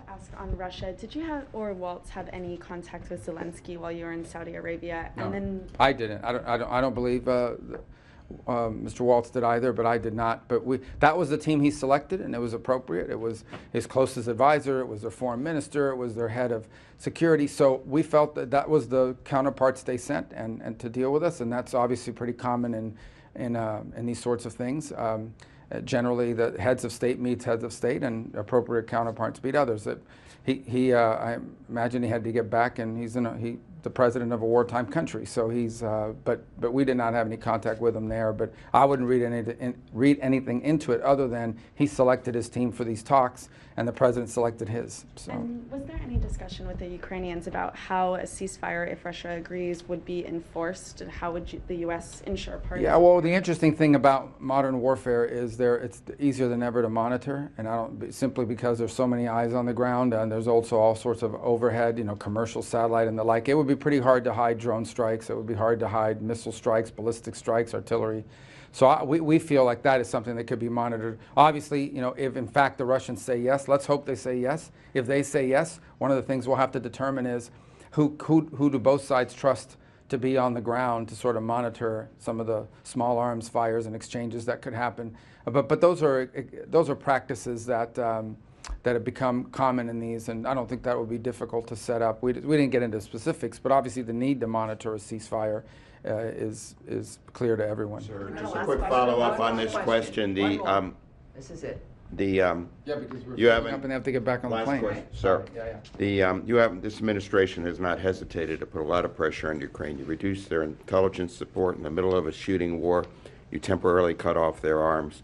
ask on Russia. Did you have, or Waltz, have any contact with Zelensky while you were in Saudi Arabia? No, And then I didn't. I don't believe Mr. Waltz did either, but I did not. But that was the team he selected, and it was appropriate. It was his closest advisor. It was their foreign minister. It was their head of security. So we felt that that was the counterparts they sent, and to deal with us, and that's obviously pretty common in these sorts of things. Generally, the heads of state meets heads of state, and appropriate counterparts meet others. I imagine he had to get back, and he's the president of a wartime country. So but we did not have any contact with him there. But I wouldn't read anything into it other than he selected his team for these talks, and the president selected his. So. And was there any discussion with the Ukrainians about how a ceasefire, if Russia agrees, would be enforced? And how would the U.S. ensure parties? Yeah, well, the interesting thing about modern warfare is it's easier than ever to monitor, and simply because there's so many eyes on the ground, and there's also all sorts of overhead, commercial satellite and the like. It would be pretty hard to hide drone strikes. It would be hard to hide missile strikes, ballistic strikes, artillery. So we feel like that is something that could be monitored. Obviously, if in fact the Russians say yes, let's hope they say yes. If they say yes, one of the things we'll have to determine is who do both sides trust to be on the ground to sort of monitor some of the small arms fires and exchanges that could happen. But those are practices that have become common in these, and I don't think that would be difficult to set up. We didn't get into specifics, but obviously the need to monitor a ceasefire is clear to everyone. Sir, just a quick follow-up on this question. This is it. Yeah, because you up and they have to get back on the plane. Question, sir. Yeah. This administration has not hesitated to put a lot of pressure on Ukraine. You reduced their intelligence support in the middle of a shooting war. You temporarily cut off their arms,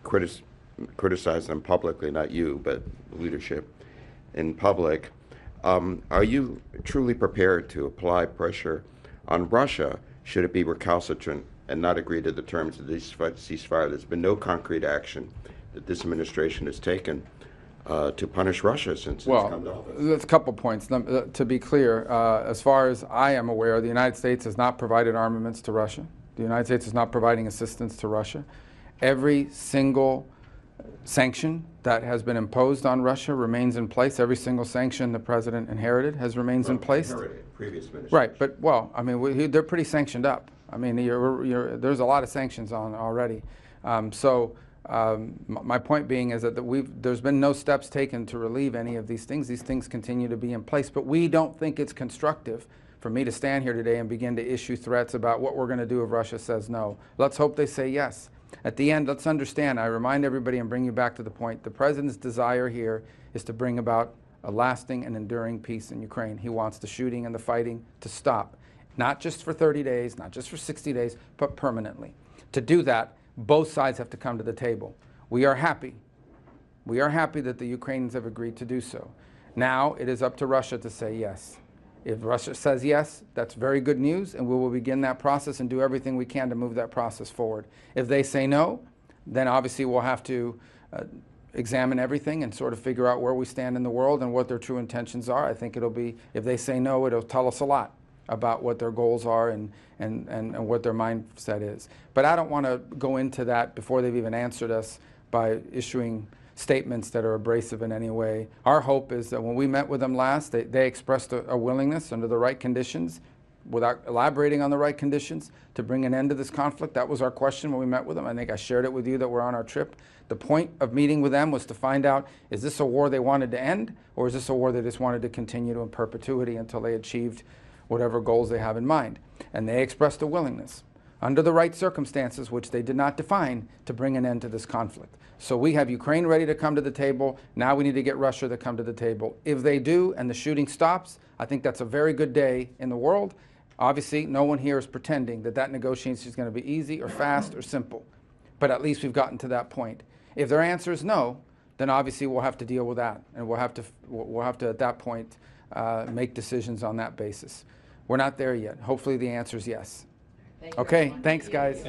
criticize them publicly, not you, but leadership in public. Are you truly prepared to apply pressure on Russia should it be recalcitrant and not agree to the terms of this ceasefire? There's been no concrete action that this administration has taken to punish Russia since it's come to office. There's a couple points. To be clear, as far as I am aware, the United States has not provided armaments to Russia. The United States is not providing assistance to Russia. Every single sanction that has been imposed on Russia remains in place. Every single sanction the president inherited remains in place. Previous administration. Right, but they're pretty sanctioned up. I mean, there's a lot of sanctions on already. My point being is that there's been no steps taken to relieve any of these things. These things continue to be in place, but we don't think it's constructive for me to stand here today and begin to issue threats about what we're going to do if Russia says no. Let's hope they say yes. At the end, let's understand, I remind everybody and bring you back to the point, the president's desire here is to bring about a lasting and enduring peace in Ukraine. He wants the shooting and the fighting to stop, not just for 30 days, not just for 60 days, but permanently. To do that, both sides have to come to the table. We are happy. We are happy that the Ukrainians have agreed to do so. Now it is up to Russia to say yes. If Russia says yes, that's very good news, and we will begin that process and do everything we can to move that process forward. If they say no, then obviously we'll have to examine everything and sort of figure out where we stand in the world and what their true intentions are. I think if they say no, it'll tell us a lot about what their goals are and what their mindset is. But I don't want to go into that before they've even answered us by issuing statements that are abrasive in any way. Our hope is that when we met with them last, they expressed a willingness under the right conditions, without elaborating on the right conditions, to bring an end to this conflict. That was our question when we met with them. I think I shared it with you that we're on our trip. The point of meeting with them was to find out, is this a war they wanted to end, or is this a war they just wanted to continue to in perpetuity until they achieved whatever goals they have in mind? And they expressed a willingness, under the right circumstances, which they did not define, to bring an end to this conflict. So we have Ukraine ready to come to the table. Now we need to get Russia to come to the table. If they do and the shooting stops, I think that's a very good day in the world. Obviously, no one here is pretending that negotiation is going to be easy or fast or simple. But at least we've gotten to that point. If their answer is no, then obviously we'll have to deal with that. And we'll have to at that point, make decisions on that basis. We're not there yet. Hopefully the answer is yes. Thank you, Okay, everyone. thanks guys.